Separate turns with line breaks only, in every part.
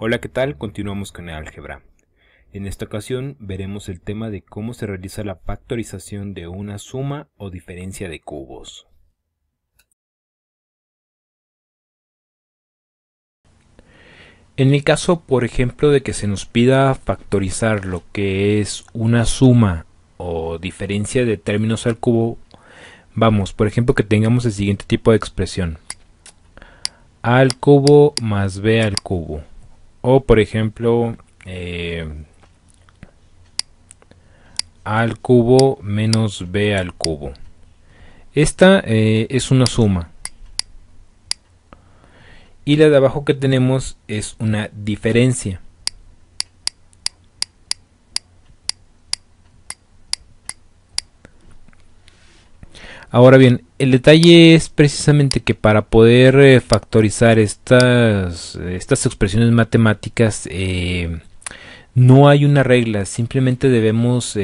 Hola, ¿qué tal? Continuamos con el álgebra. En esta ocasión veremos el tema de cómo se realiza la factorización de una suma o diferencia de cubos. En el caso, por ejemplo, de que se nos pida factorizar lo que es una suma o diferencia de términos al cubo, vamos, por ejemplo, que tengamos el siguiente tipo de expresión: a al cubo más b al cubo. O, por ejemplo, a al cubo menos b al cubo. Esta es una suma. Y la de abajo que tenemos es una diferencia. Ahora bien, el detalle es precisamente que para poder factorizar estas expresiones matemáticas no hay una regla, simplemente debemos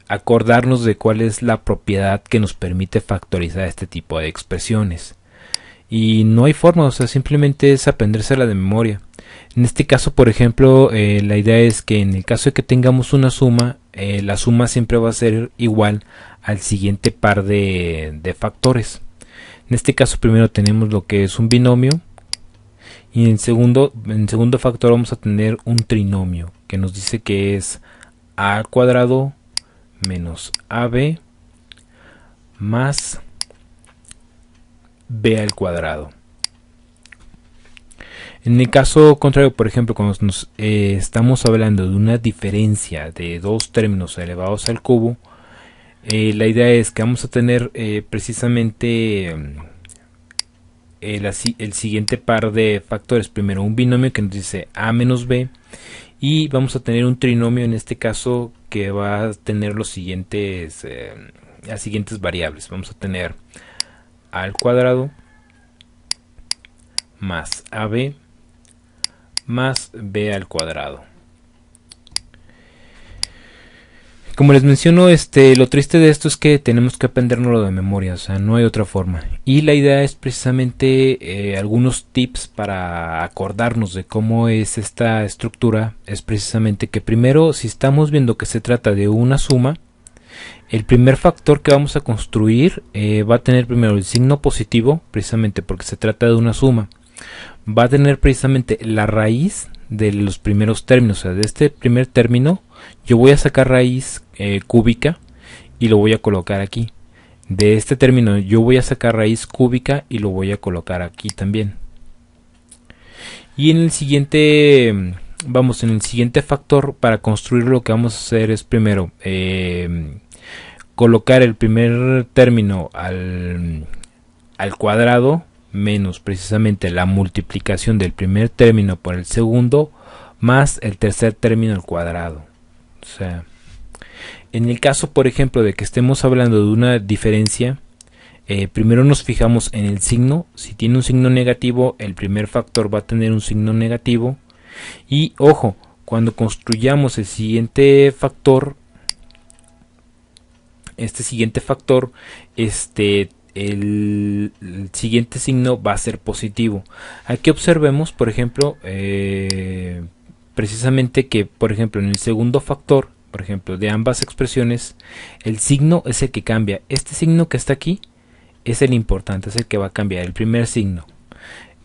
acordarnos de cuál es la propiedad que nos permite factorizar este tipo de expresiones. Y no hay forma, o sea, simplemente es aprendérsela de memoria. En este caso, por ejemplo, la idea es que en el caso de que tengamos una suma, la suma siempre va a ser igual al siguiente par de factores. En este caso, primero tenemos lo que es un binomio, y en segundo factor vamos a tener un trinomio, que nos dice que es a al cuadrado menos ab más b al cuadrado. En el caso contrario, por ejemplo, cuando estamos hablando de una diferencia de dos términos elevados al cubo, la idea es que vamos a tener precisamente el siguiente par de factores. Primero un binomio que nos dice a menos b, y vamos a tener un trinomio en este caso que va a tener las siguientes variables. Vamos a tener a al cuadrado más ab más b al cuadrado. Como les menciono, lo triste de esto es que tenemos que aprendernoslo de memoria, o sea, no hay otra forma. Y la idea es precisamente algunos tips para acordarnos de cómo es esta estructura. Es precisamente que primero, si estamos viendo que se trata de una suma, el primer factor que vamos a construir va a tener primero el signo positivo, precisamente porque se trata de una suma. Va a tener precisamente la raíz de los primeros términos, o sea, de este primer término yo voy a sacar raíz cúbica y lo voy a colocar aquí. De este término yo voy a sacar raíz cúbica y lo voy a colocar aquí también. Y en el siguiente, en el siguiente factor, para construir lo que vamos a hacer es primero colocar el primer término al cuadrado menos precisamente la multiplicación del primer término por el segundo más el tercer término al cuadrado. O sea, en el caso, por ejemplo, de que estemos hablando de una diferencia, primero nos fijamos en el signo. Si tiene un signo negativo, el primer factor va a tener un signo negativo. Y ojo, cuando construyamos el siguiente factor, el siguiente signo va a ser positivo. Aquí observemos, por ejemplo, precisamente que, por ejemplo, en el segundo factor, por ejemplo, de ambas expresiones, el signo es el que cambia. Este signo que está aquí es el importante, es el que va a cambiar, el primer signo.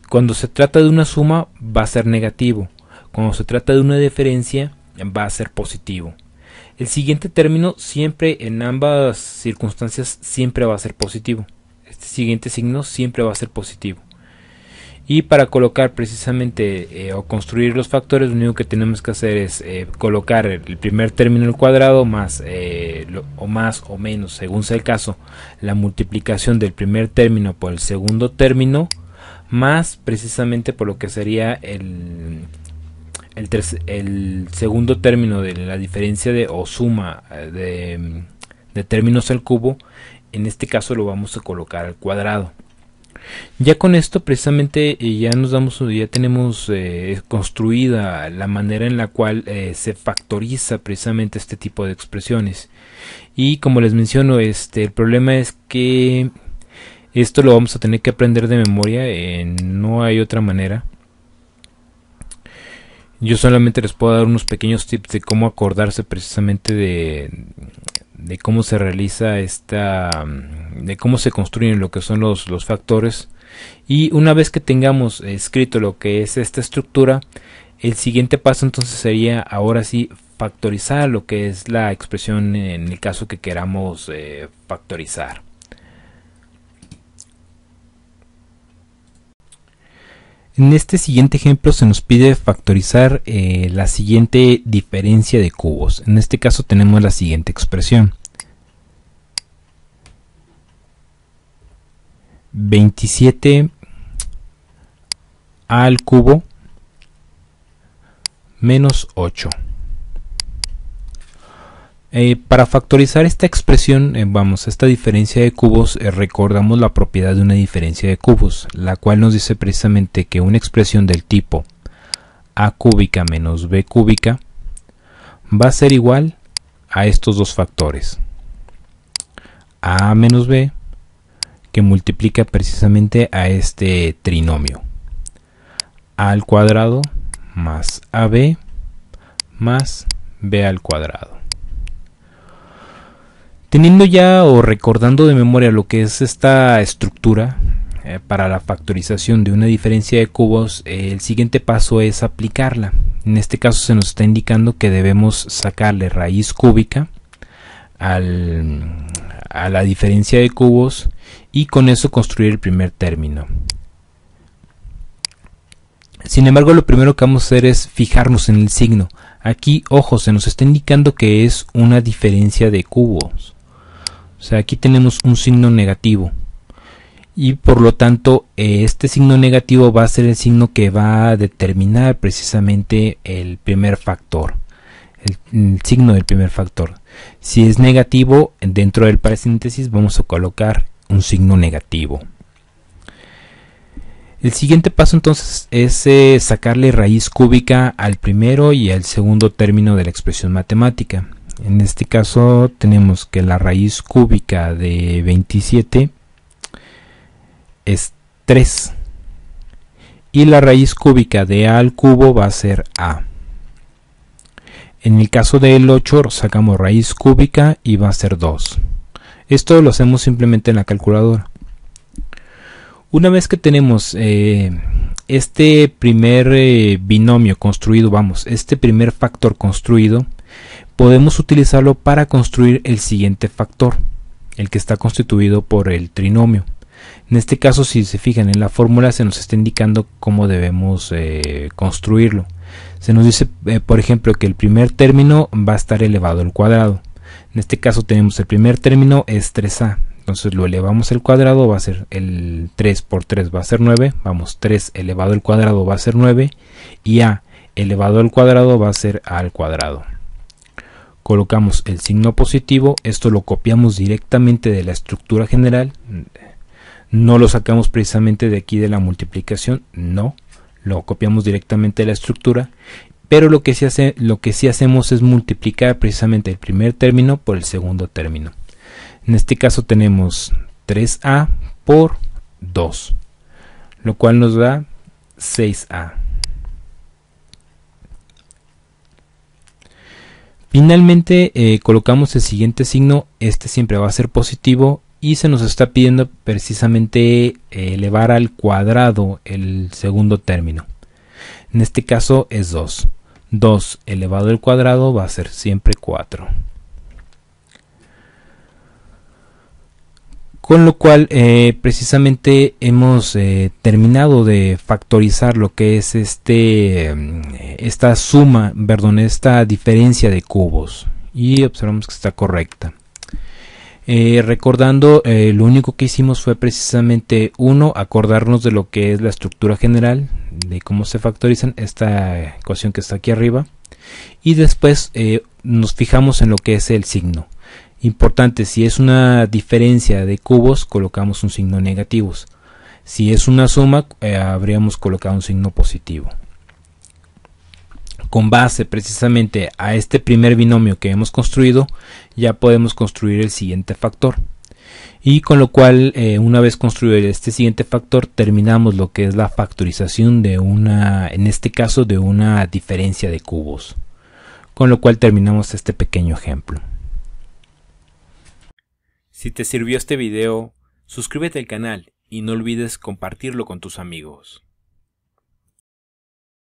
Cuando se trata de una suma va a ser negativo. Cuando se trata de una diferencia va a ser positivo. El siguiente término siempre, en ambas circunstancias, siempre va a ser positivo. Este siguiente signo siempre va a ser positivo. Y para colocar precisamente o construir los factores, lo único que tenemos que hacer es colocar el primer término al cuadrado más o menos, según sea el caso, la multiplicación del primer término por el segundo término, más precisamente por lo que sería el segundo término de la diferencia de o suma de términos al cubo. En este caso lo vamos a colocar al cuadrado. Ya con esto precisamente ya tenemos construida la manera en la cual se factoriza precisamente este tipo de expresiones. Y como les menciono, el problema es que esto lo vamos a tener que aprender de memoria, no hay otra manera. Yo solamente les puedo dar unos pequeños tips de cómo acordarse precisamente de cómo se realiza de cómo se construyen lo que son los factores. Y una vez que tengamos escrito lo que es esta estructura, el siguiente paso entonces sería ahora sí factorizar lo que es la expresión en el caso que queramos factorizar. En este siguiente ejemplo se nos pide factorizar la siguiente diferencia de cubos. En este caso tenemos la siguiente expresión: 27 a al cubo menos 8. Para factorizar esta expresión, esta diferencia de cubos, recordamos la propiedad de una diferencia de cubos, la cual nos dice precisamente que una expresión del tipo a cúbica menos b cúbica va a ser igual a estos dos factores, a menos b, que multiplica precisamente a este trinomio, a al cuadrado más ab más b al cuadrado. Teniendo ya o recordando de memoria lo que es esta estructura para la factorización de una diferencia de cubos, el siguiente paso es aplicarla. En este caso se nos está indicando que debemos sacarle raíz cúbica a la diferencia de cubos y con eso construir el primer término. Sin embargo, lo primero que vamos a hacer es fijarnos en el signo. Aquí, ojo, se nos está indicando que es una diferencia de cubos. O sea, aquí tenemos un signo negativo. Y por lo tanto, este signo negativo va a ser el signo que va a determinar precisamente el primer factor. El signo del primer factor. Si es negativo, dentro del paréntesis vamos a colocar un signo negativo. El siguiente paso entonces es sacarle raíz cúbica al primero y al segundo término de la expresión matemática. En este caso tenemos que la raíz cúbica de 27 es 3 y la raíz cúbica de a al cubo va a ser a. En el caso del 8 sacamos raíz cúbica y va a ser 2. Esto lo hacemos simplemente en la calculadora. Una vez que tenemos este primer binomio construido, este primer factor construido, podemos utilizarlo para construir el siguiente factor, el que está constituido por el trinomio. En este caso, si se fijan en la fórmula, se nos está indicando cómo debemos construirlo. Se nos dice, por ejemplo, que el primer término va a estar elevado al cuadrado. En este caso tenemos el primer término es 3a. Entonces lo elevamos al cuadrado, va a ser el 3 por 3 va a ser 9. 3 elevado al cuadrado va a ser 9. Y a elevado al cuadrado va a ser a al cuadrado. Colocamos el signo positivo, esto lo copiamos directamente de la estructura general, no lo sacamos precisamente de aquí de la multiplicación, no, lo copiamos directamente de la estructura, pero lo que sí hacemos es multiplicar precisamente el primer término por el segundo término. En este caso tenemos 3a por 2, lo cual nos da 6a. Finalmente colocamos el siguiente signo, este siempre va a ser positivo y se nos está pidiendo precisamente elevar al cuadrado el segundo término. En este caso es 2. 2 elevado al cuadrado va a ser siempre 4. Con lo cual precisamente hemos terminado de factorizar lo que es esta diferencia de cubos y observamos que está correcta. Recordando, lo único que hicimos fue precisamente acordarnos de lo que es la estructura general, de cómo se factorizan esta ecuación que está aquí arriba, y después nos fijamos en lo que es el signo. Importante, si es una diferencia de cubos, colocamos un signo negativo. Si es una suma, habríamos colocado un signo positivo. Con base precisamente a este primer binomio que hemos construido, ya podemos construir el siguiente factor. Y con lo cual, una vez construido este siguiente factor, terminamos lo que es la factorización de en este caso, de una diferencia de cubos. Con lo cual terminamos este pequeño ejemplo. Si te sirvió este video, suscríbete al canal y no olvides compartirlo con tus amigos.